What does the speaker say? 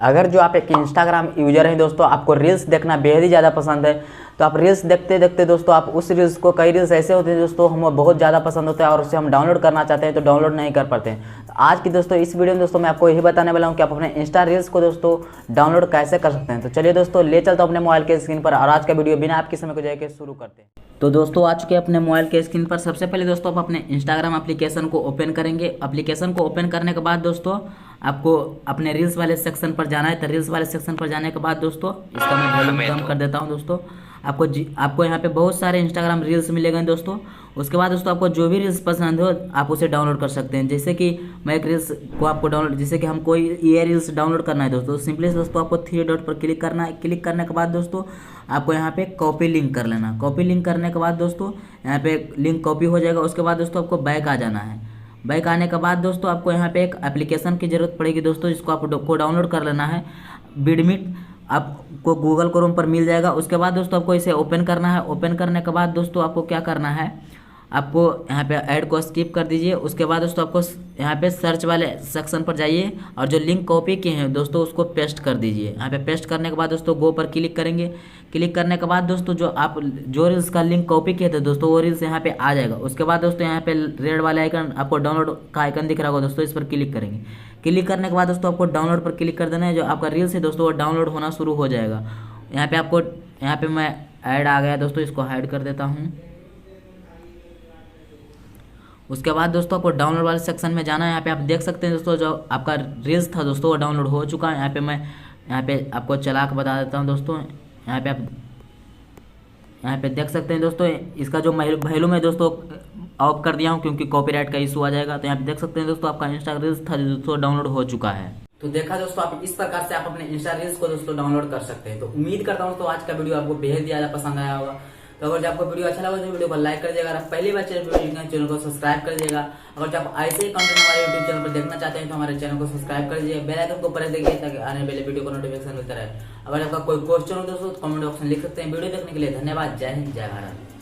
अगर जो आप एक इंस्टाग्राम यूजर हैं दोस्तों, आपको रील्स देखना बेहद ही ज़्यादा पसंद है, तो आप रील्स देखते देखते दोस्तों आप उस रील्स को, कई रील्स ऐसे होते हैं दोस्तों हमें बहुत ज़्यादा पसंद होता है और उसे हम डाउनलोड करना चाहते हैं तो डाउनलोड नहीं कर पाते हैं। तो आज की दोस्तों इस वीडियो में दोस्तों मैं आपको यही बताने वाला हूँ कि आप अपने इंस्टा रील्स को दोस्तों डाउनलोड कैसे कर सकते हैं। तो चलिए दोस्तों ले चलता हूँ अपने मोबाइल के स्क्रीन पर और आज का वीडियो बिना आपके समय को जाके शुरू करते हैं। तो दोस्तों आ चुके अपने मोबाइल के स्क्रीन पर। सबसे पहले दोस्तों आप अपने इंस्टाग्राम एप्लीकेशन को ओपन करेंगे। एप्लीकेशन को ओपन करने के बाद दोस्तों आपको अपने रील्स वाले सेक्शन पर जाना है। तो रील्स वाले सेक्शन पर जाने के बाद दोस्तों इसका मैं वॉल्यूम कम कर देता हूं दोस्तों। आपको यहाँ पे बहुत सारे इंस्टाग्राम रील्स मिलेंगे दोस्तों। उसके बाद दोस्तों आपको जो भी रील्स पसंद हो आप उसे डाउनलोड कर सकते हैं। जैसे कि मैं एक रील्स को आपको डाउनलोड, जैसे कि हम कोई ये रील्स डाउनलोड करना है दोस्तों, सिंपली दोस्तों आपको थ्री डॉट पर क्लिक करना है। क्लिक करने के बाद दोस्तों आपको यहाँ पे कॉपी लिंक कर लेना। कॉपी लिंक करने के बाद दोस्तों यहाँ पे लिंक कॉपी हो जाएगा। उसके बाद दोस्तों आपको बैक आ जाना है। बैक आने के बाद दोस्तों आपको यहाँ पे एक एप्लीकेशन की जरूरत पड़ेगी दोस्तों, जिसको आपको डाउनलोड कर लेना है। बिडमिट आपको गूगल क्रोम पर मिल जाएगा। उसके बाद दोस्तों आपको इसे ओपन करना है। ओपन करने के बाद दोस्तों आपको क्या करना है, आपको यहाँ पे ऐड को स्किप कर दीजिए। उसके बाद दोस्तों आपको यहाँ पे सर्च वाले सेक्शन पर जाइए और जो लिंक कॉपी किए हैं दोस्तों उसको पेस्ट कर दीजिए। यहाँ पे पेस्ट करने के बाद दोस्तों गो पर क्लिक करेंगे। क्लिक करने के बाद दोस्तों जो रील्स का लिंक कॉपी किए थे दोस्तों वो रील्स यहाँ पे आ जाएगा। उसके बाद दोस्तों यहाँ पे रेड वाले आइकन, आपको डाउनलोड का आइकन दिख रहा होगा दोस्तों, इस पर क्लिक करेंगे। क्लिक करने के बाद दोस्तों आपको डाउनलोड पर क्लिक कर देना है। जो आपका रील्स है दोस्तों वो डाउनलोड होना शुरू हो जाएगा। यहाँ पे मैं ऐड आ गया दोस्तों, इसको हाइड कर देता हूँ। उसके बाद दोस्तों आपको डाउनलोड वाले सेक्शन में जाना है। यहाँ पे आप देख सकते हैं दोस्तों जो आपका रील्स था दोस्तों वो डाउनलोड हो चुका है। यहाँ पे आपको चला के बता देता हूँ दोस्तों। यहाँ पे देख सकते हैं दोस्तों इसका जो वॉल्यूम है दोस्तों ऑफ कर दिया हूँ क्योंकि कॉपीराइट का इशू आ जाएगा। तो यहाँ पे देख सकते हैं दोस्तों आपका इंस्टा रील्स था दोस्तों डाउनलोड हो चुका है। तो देखा दोस्तों आप इस प्रकार से आप अपने इंस्टा रील्स को दोस्तों डाउनलोड कर सकते हैं। तो उम्मीद करता हूँ दोस्तों आज का वीडियो आपको बेहद ज्यादा पसंद आया होगा। तो अगर आपको वीडियो अच्छा लगा तो वीडियो को लाइक कर दीजिएगा। अगर पहली बार चैनल को सब्सक्राइब कर दीजिएगा। अगर आप ऐसे ही कंटेंट हमारे यूट्यूब चैनल पर देखना चाहते हैं तो हमारे चैनल को सब्सक्राइब कर दीजिए। बेल आइकन को प्रेस देखिए ताकि आने वाले वीडियो को नोटिफिकेशन मिलता रहे। अगर आपका कोई क्वेश्चन हो दोस्तों तो कमेंट ऑप्शन लिख सकते हैं। वीडियो देखने के लिए धन्यवाद। जय हिंद, जय भारत।